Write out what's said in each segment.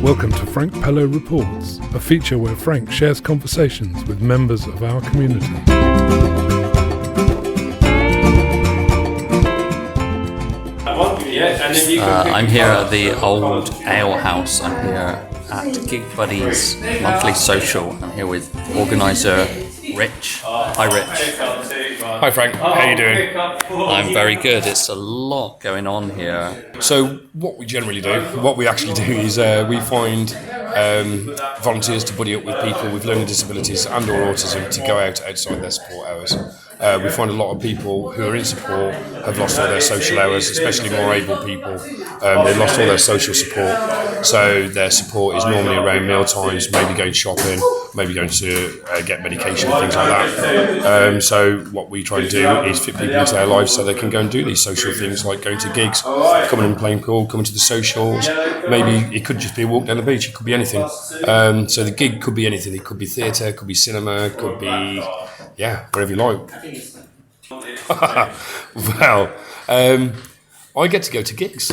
Welcome to Frank Pello Reports, a feature where Frank shares conversations with members of our community. I'm here at the old ale house. I'm here at Gig Buddies monthly social. I'm here with organiser Rich. Hi Rich. Hi Frank, how are you doing? I'm very good. It's a lot going on here. So what we generally do, what we actually do is we find volunteers to buddy up with people with learning disabilities and or autism to go out outside their support hours. We find a lot of people who are in support have lost all their social hours, especially more able people. They've lost all their social support, so their support is normally around meal times, maybe going shopping, maybe going to get medication, things like that. So what we try and do is fit people into their lives so they can go and do these social things like going to gigs, coming and playing pool, coming to the socials. Maybe it could just be a walk down the beach, it could be anything. So the gig could be anything. It could be theatre, it could be cinema, it could be, whatever you like. Well, I get to go to gigs.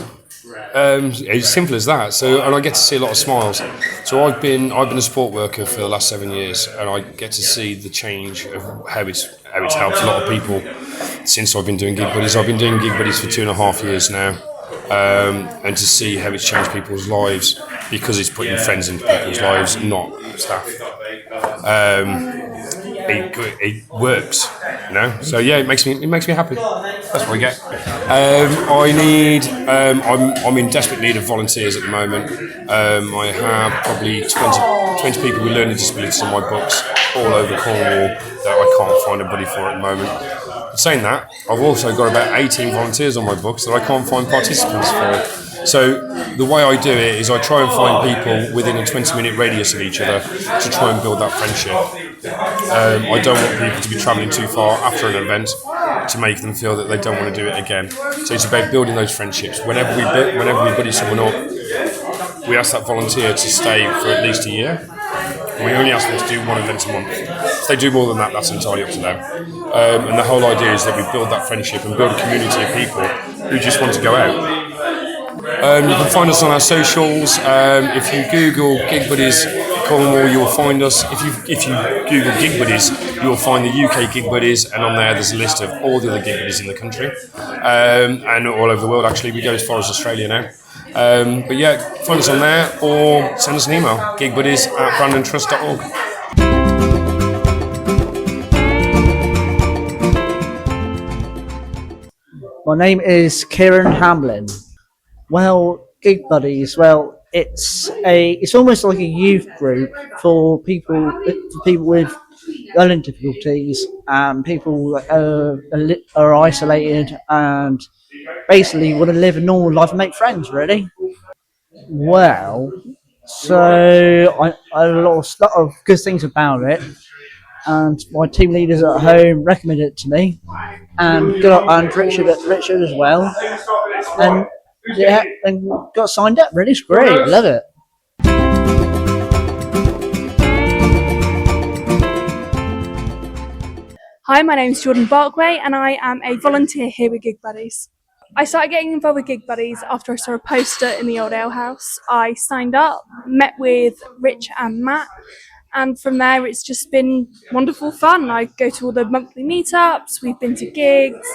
It's simple as that. So, and I get to see a lot of smiles. So I've been a support worker for the last 7 years, and I get to see the change of how it's helped a lot of people since I've been doing Gig Buddies. I've been doing Gig Buddies for 2.5 years now, and to see how it's changed people's lives because it's putting friends into people's lives, not staff. It works, you know. So it makes me happy. That's what I get. I'm in desperate need of volunteers at the moment. I have probably 20 people with learning disabilities on my books all over Cornwall that I can't find a buddy for at the moment. But saying that, I've also got about 18 volunteers on my books that I can't find participants for. So the way I do it is I try and find people within a 20-minute radius of each other to try and build that friendship. I don't want people to be travelling too far after an event to make them feel that they don't want to do it again. So it's about building those friendships. Whenever we buddy someone up, we ask that volunteer to stay for at least a year. And we only ask them to do one event a month. If they do more than that, that's entirely up to them. And the whole idea is that we build that friendship and build a community of people who just want to go out. You can find us on our socials. If you Google Gig Buddies Cornwall, you'll find us. If you Google Gig Buddies, you'll find the UK Gig Buddies, and on there's a list of all the other Gig Buddies in the country, and all over the world. Actually, we go as far as Australia now. But find us on there or send us an email, gigbuddies@brandontrust.org. My name is Kieran Hamlin. Well, Gig Buddies, it's almost like a youth group for people with learning difficulties and people that are isolated and basically want to live a normal life and make friends, really. Well, so I have a lot of good things about it, and my team leaders at home recommended it to me, and Richard as well, and got signed up. Really, it's great. I love it. Hi, my name is Jordan Barkway, and I am a volunteer here with Gig Buddies. I started getting involved with Gig Buddies after I saw a poster in the old ale house. I signed up, met with Rich and Matt, and from there it's just been wonderful fun. I go to all the monthly meetups, we've been to gigs,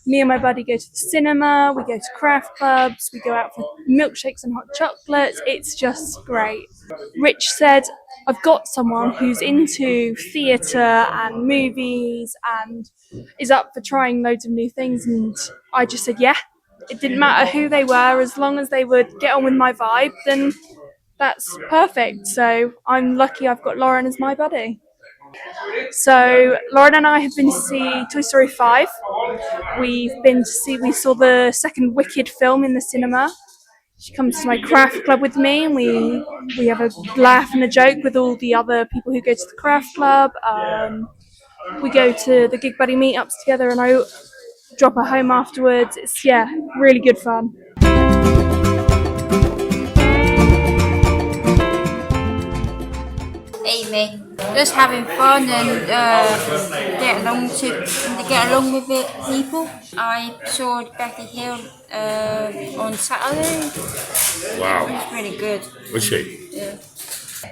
me and my buddy go to the cinema, we go to craft clubs, we go out for milkshakes and hot chocolates. It's just great. Rich said, I've got someone who's into theatre and movies and is up for trying loads of new things, and I just said yeah. It didn't matter who they were, as long as they would get on with my vibe, then that's perfect. So I'm lucky I've got Lauren as my buddy. So Lauren and I have been to see Toy Story 5. We saw the second Wicked film in the cinema. She comes to my craft club with me, and we have a laugh and a joke with all the other people who go to the craft club. We go to the Gig Buddy meetups together, and I drop her home afterwards. It's really good fun. Amy. just having fun and get along with it. People. I saw Becky Hill on Saturday. Wow. It was really good. Was she? Yeah.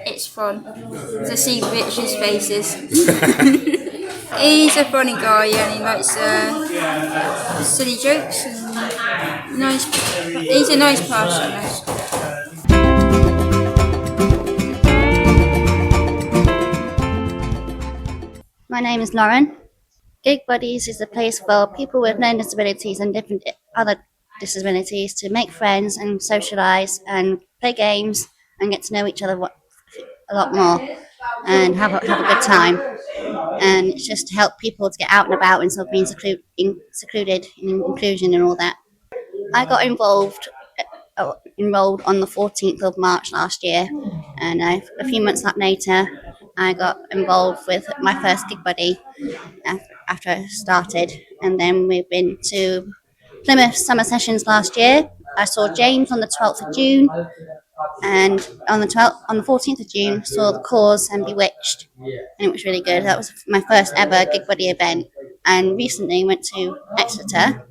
It's fun to see Rich's faces. He's a funny guy and he likes silly jokes and nice. He's a nice person. My name is Lauren. Gig Buddies is a place for people with learning disabilities and different other disabilities to make friends and socialise and play games and get to know each other a lot more and have a good time. And it's just to help people to get out and about instead of being secluded in inclusion and all that. I got enrolled on the 14th of March last year, and a few months later I got involved with my first Gig Buddy after I started, and then we've been to Plymouth summer sessions last year. I saw James on the 12th of June, and on the 14th of June saw The Cause and Bewitched, and it was really good. That was my first ever Gig Buddy event. And recently went to Exeter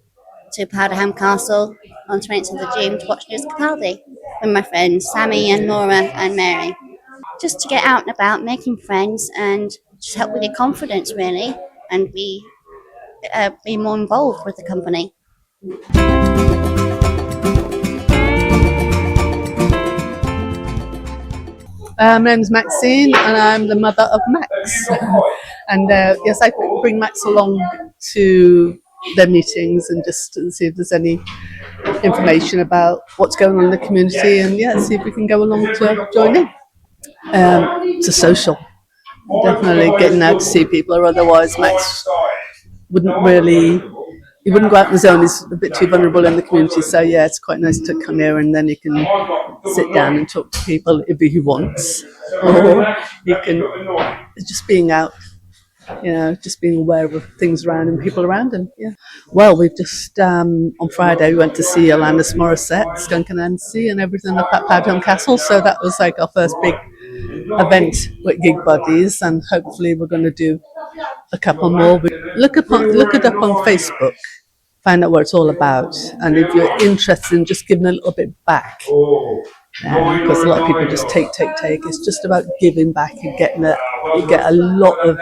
to Powderham Castle on 20th of June to watch Lewis Capaldi with my friends Sammy and Nora and Mary. Just to get out and about, making friends, and just help with your confidence really, and be more involved with the company. My name's Maxine and I'm the mother of Max. And yes, I bring Max along to their meetings and just to see if there's any information about what's going on in the community, and see if we can go along to join in. It's a social. Definitely getting out to see people, or otherwise Max wouldn't go out on his own. He's a bit too vulnerable in the community, so it's quite nice to come here and then he can sit down and talk to people if he wants, or he can just being out, just being aware of things around and people around him. Well, we've just on Friday we went to see Alanis Morissette, Skunk Anansie and everything up at Powderham Castle, so that was like our first big event with Gig Buddies, and hopefully we're going to do a couple more. Look it up on Facebook, find out what it's all about, and if you're interested in just giving a little bit back, because a lot of people just take. It's just about giving back and you get a lot of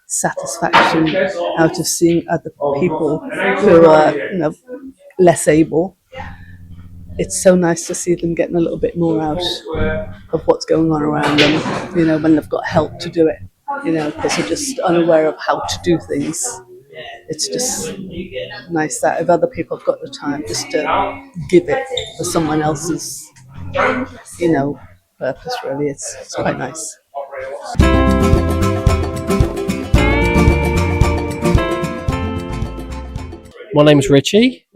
satisfaction out of seeing other people who are less able. It's so nice to see them getting a little bit more out of what's going on around them, when they've got help to do it, because they're just unaware of how to do things. It's just nice that if other people have got the time just to give it for someone else's, purpose, really. It's quite nice. My name's Richie.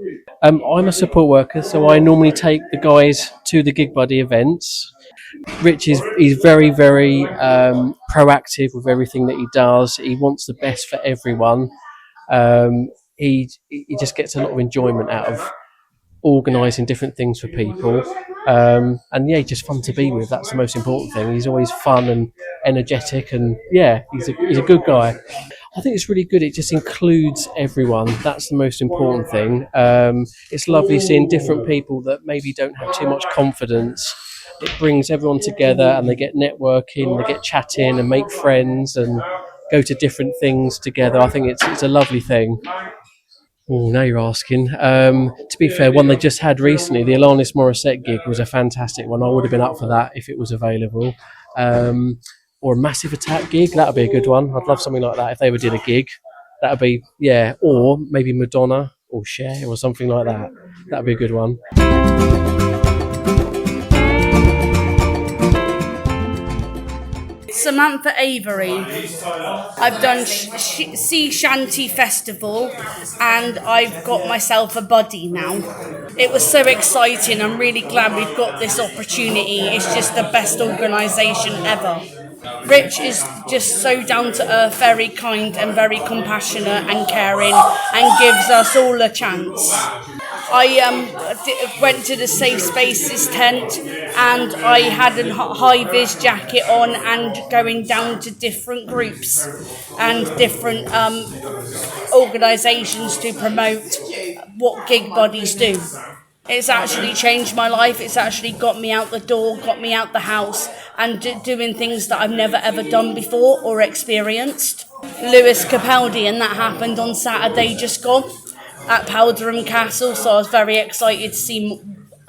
I'm a support worker, so I normally take the guys to the Gig Buddy events. Rich is very, very proactive with everything that he does. He wants the best for everyone. He just gets a lot of enjoyment out of organising different things for people. And he's just fun to be with. That's the most important thing. He's always fun and energetic, and he's a good guy. I think it's really good. It just includes everyone. That's the most important thing. It's lovely seeing different people that maybe don't have too much confidence. It brings everyone together and they get networking, they get chatting and make friends and go to different things together. I think it's a lovely thing. Oh, now you're asking. To be fair, one they just had recently, the Alanis Morissette gig, was a fantastic one. I would have been up for that if it was available. Or a Massive Attack gig, that would be a good one. I'd love something like that if they ever did a gig. That would be, or maybe Madonna or Cher or something like that. That would be a good one. Samantha Avery. I've done Sea Shanty Festival and I've got myself a buddy now. It was so exciting. I'm really glad we've got this opportunity. It's just the best organisation ever. Rich is just so down to earth, very kind and very compassionate and caring, and gives us all a chance. I went to the Safe Spaces tent and I had a high-vis jacket on and going down to different groups and different organisations to promote what Gig Buddies do. It's actually changed my life. It's actually got me out the door, got me out the house, and doing things that I've never ever done before or experienced. Lewis Capaldi, and that happened on Saturday just gone at Powderham Castle, so I was very excited to see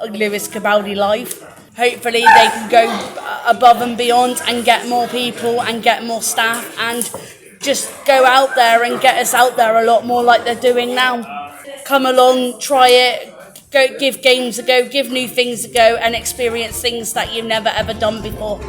Lewis Capaldi live. Hopefully they can go above and beyond and get more people and get more staff and just go out there and get us out there a lot more like they're doing now. Come along, try it, go give games a go, give new things a go and experience things that you've never ever done before.